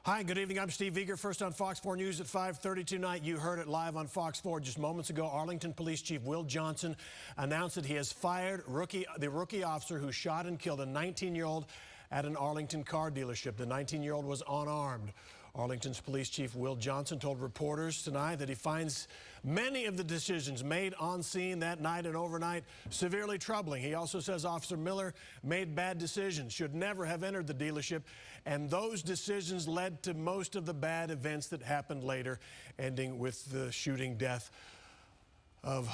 Hi, good evening. I'm Steve Eagar. First on Fox 4 News at 5:30 tonight. You heard it live on Fox 4 just moments ago. Arlington Police Chief Will Johnson announced that he has fired the rookie officer who shot and killed a 19-year-old at an Arlington car dealership. The 19-year-old was unarmed. Arlington's Police Chief Will Johnson told reporters tonight that he finds many of the decisions made on scene that night and overnight severely troubling. He also says Officer Miller made bad decisions, should never have entered the dealership, and those decisions led to most of the bad events that happened later, ending with the shooting death of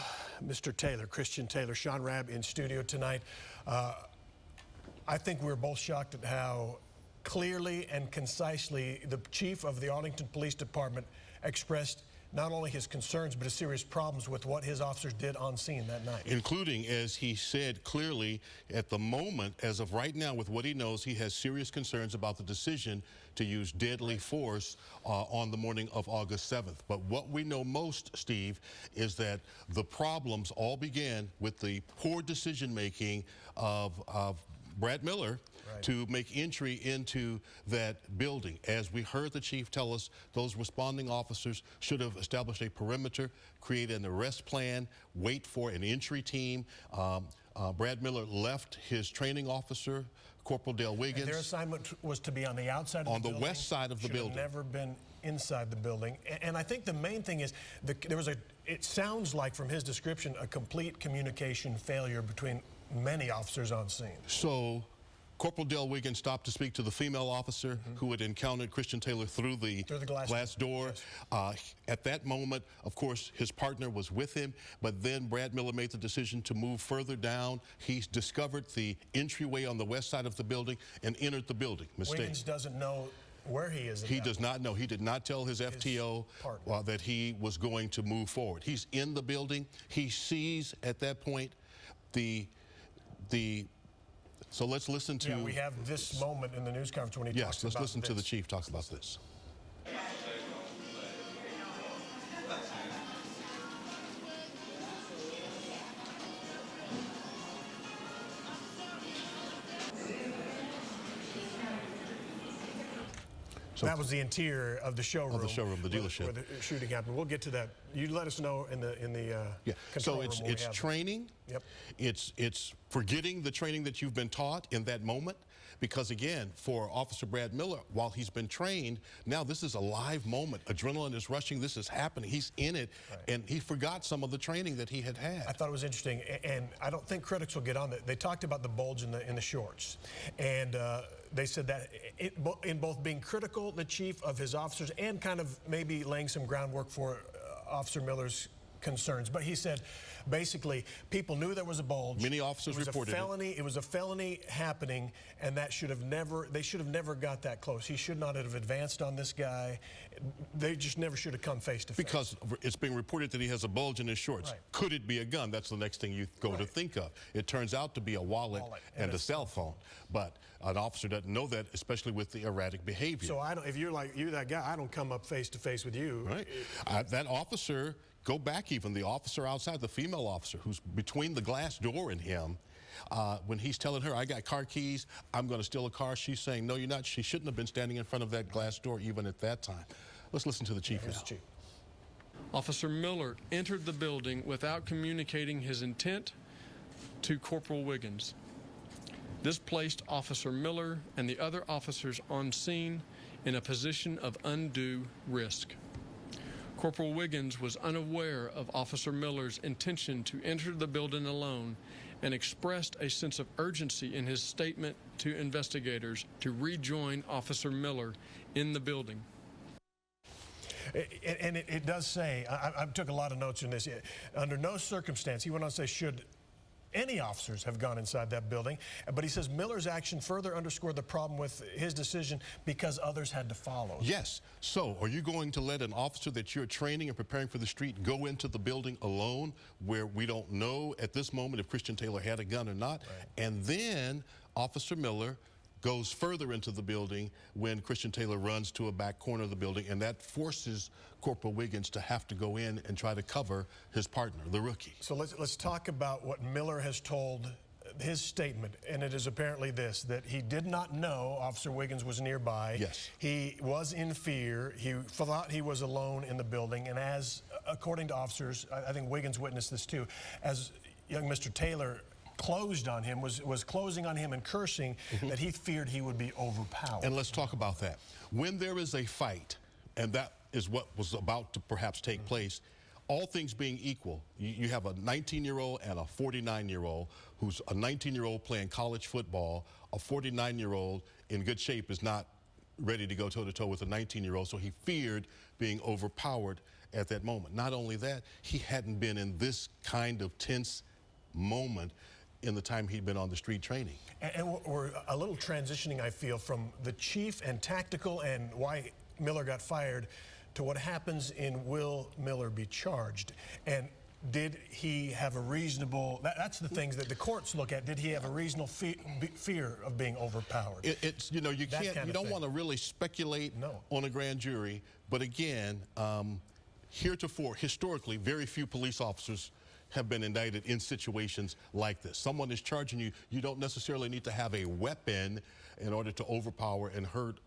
Mr. Taylor, Christian Taylor. Shaun Rabb in studio tonight. I think we're both shocked at how clearly and concisely the chief of the Arlington Police Department expressed not only his concerns but his serious problems with what his officers did on scene that night. Including, as he said clearly, at the moment, as of right now, with what he knows, he has serious concerns about the decision to use deadly force on the morning of August 7th. But what we know most, Steve, is that the problems all began with the poor decision-making of Brad Miller to make entry into that building. As we heard the chief tell us, those responding officers should have established a perimeter, created an arrest plan, wait for an entry team. Brad Miller left his training officer, Corporal Dale Wiggins. And their assignment was to be on the outside of the building. On the west side of the building. Should have never been inside the building. And I think the main thing is, it sounds like from his description, a complete communication failure between many officers on scene. So Corporal Dale Wiggins stopped to speak to the female officer who had encountered Christian Taylor through the glass door. Yes. At that moment, of course, his partner was with him, but then Brad Miller made the decision to move further down. He discovered the entryway on the west side of the building and entered the building. Mistake. Wiggins doesn't know where he is. He does not know. He did not tell his FTO that he was going to move forward. He's in the building. He sees at that point so let's listen to... Yeah, we have this moment in the news conference when he talks about this. Yes, let's listen to the chief talk about this. So that was the interior of the showroom. Of the showroom, the dealership. Where the shooting happened. We'll get to that. You let us know in the control room. So it's training. Yep. It's forgetting the training that you've been taught in that moment. Because again, for Officer Brad Miller, while he's been trained, now this is a live moment. Adrenaline is rushing. This is happening. He's in it, and he forgot some of the training that he had had. I thought it was interesting, and I don't think critics will get on that. They talked about the bulge in the shorts, and they said that in both being critical, the chief, of his officers, and kind of maybe laying some groundwork for Officer Miller's concerns. But he said, basically, people knew there was a bulge. Many officers reported it. It was a felony happening, and they should have never got that close. He should not have advanced on this guy. They just never should have come face to face. Because it's being reported that he has a bulge in his shorts. Right. Could it be a gun? That's the next thing you go to think of. It turns out to be a wallet and a cell phone. But an officer doesn't know that, especially with the erratic behavior. So if you're that guy, I don't come up face to face with you. Right. That officer, go back even, the officer outside, the female officer who's between the glass door and him, when he's telling her, I got car keys, I'm going to steal a car, she's saying, no, you're not. She shouldn't have been standing in front of that glass door even at that time. Let's listen to the chief now. Chief. Officer Miller entered the building without communicating his intent to Corporal Wiggins. This placed Officer Miller and the other officers on scene in a position of undue risk. Corporal Wiggins was unaware of Officer Miller's intention to enter the building alone and expressed a sense of urgency in his statement to investigators to rejoin Officer Miller in the building. And it does say, I took a lot of notes on this, under no circumstance, he went on to say, should any officers have gone inside that building. But he says Miller's action further underscored the problem with his decision because others had to follow. Yes. So are you going to let an officer that you're training and preparing for the street go into the building alone where we don't know at this moment if Christian Taylor had a gun or not? Right. And then Officer Miller goes further into the building when Christian Taylor runs to a back corner of the building, and that forces Corporal Wiggins to have to go in and try to cover his partner, the rookie. So let's talk about what Miller has told his statement, and it is apparently this, that he did not know Officer Wiggins was nearby. Yes. He was in fear. He thought he was alone in the building, and as, according to officers, I think Wiggins witnessed this too, as young Mr. Taylor closed on him, was closing on him and cursing, that he feared he would be overpowered. And let's talk about that. When there is a fight, and that is what was about to perhaps take place, all things being equal, you have a 19-year-old and a 49-year-old who's a 19-year-old playing college football. A 49-year-old in good shape is not ready to go toe-to-toe with a 19-year-old, so he feared being overpowered at that moment. Not only that, he hadn't been in this kind of tense moment in the time he'd been on the street training. And we're a little transitioning, I feel, from the chief and tactical and why Miller got fired to what happens in will Miller be charged. And did he have a reasonable, that's the things that the courts look at, did he have a reasonable fear of being overpowered? It's, you know, you don't want to really speculate on a grand jury, but again, heretofore, historically, very few police officers have been indicted in situations like this. Someone is charging you, you don't necessarily need to have a weapon in order to overpower and hurt,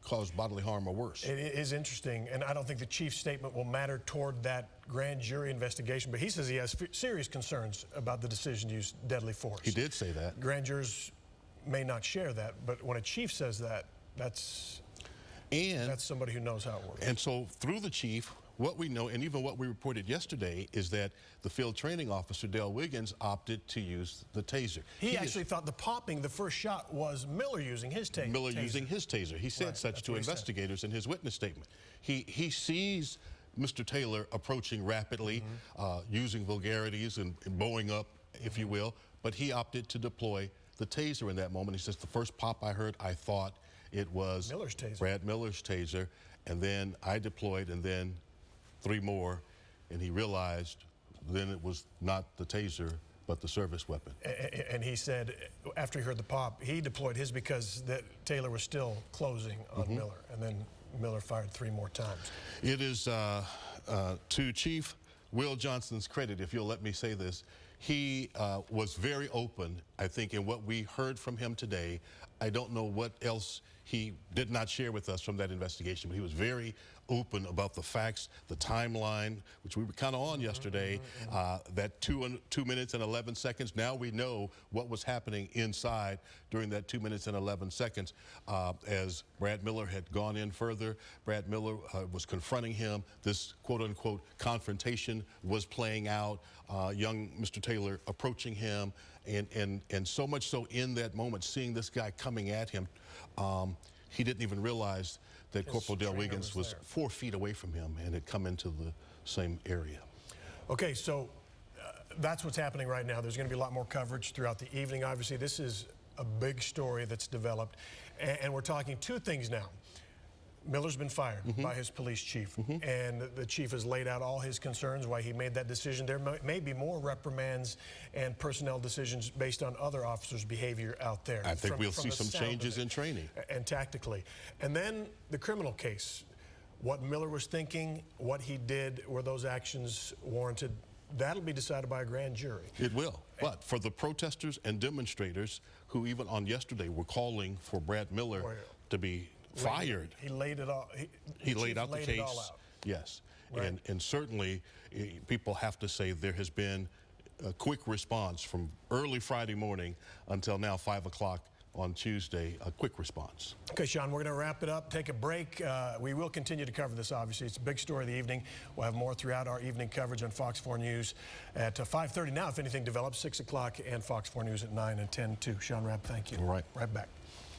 cause bodily harm or worse. It is interesting, and I don't think the chief's statement will matter toward that grand jury investigation, but he says he has serious concerns about the decision to use deadly force. He did say that. Grand jurors may not share that, but when a chief says that, that's somebody who knows how it works. And so through the chief, what we know, and even what we reported yesterday, is that the field training officer, Dale Wiggins, opted to use the taser. He actually thought the popping, the first shot, was Miller using his taser. Miller using his taser. He said such to investigators in his witness statement. He sees Mr. Taylor approaching rapidly, using vulgarities and bowing up, if you will, but he opted to deploy the taser in that moment. He says, the first pop I heard, I thought it was Miller's taser. Brad Miller's taser, and then I deployed, and then 3 more, and he realized then it was not the taser, but the service weapon. And he said, after he heard the pop, he deployed his because that Taylor was still closing on Miller, and then Miller fired 3 more times. It is to Chief Will Johnson's credit, if you'll let me say this, he was very open, I think, in what we heard from him today. I don't know what else he did not share with us from that investigation, but he was very open about the facts, the timeline, which we were kind of on yesterday, that 2 minutes and 11 seconds. Now we know what was happening inside during that 2 minutes and 11 seconds. As Brad Miller had gone in further, Brad Miller was confronting him. This quote-unquote confrontation was playing out. Young Mr. Taylor approaching him, and so much so in that moment, seeing this guy coming at him, he didn't even realize that Corporal Dale Wiggins was 4 feet away from him and had come into the same area. Okay, so that's what's happening right now. There's going to be a lot more coverage throughout the evening. Obviously, this is a big story that's developed, and we're talking 2 things now. Miller's been fired by his police chief, and the chief has laid out all his concerns, why he made that decision. There may be more reprimands and personnel decisions based on other officers' behavior out there. I think we'll see some changes in training. And tactically. And then the criminal case. What Miller was thinking, what he did, were those actions warranted? That'll be decided by a grand jury. It will. But for the protesters and demonstrators who even on yesterday were calling for Brad Miller to be fired. He laid it all. He laid out the case. Yes. Right. And certainly people have to say there has been a quick response from early Friday morning until now 5 o'clock on Tuesday, a quick response. Okay, Shaun, we're going to wrap it up, take a break. We will continue to cover this, obviously. It's a big story of the evening. We'll have more throughout our evening coverage on Fox 4 News at 5:30 now, if anything develops, 6 o'clock, and Fox 4 News at 9 and 10 too. Shaun, Rabb, thank you. All right. Right back.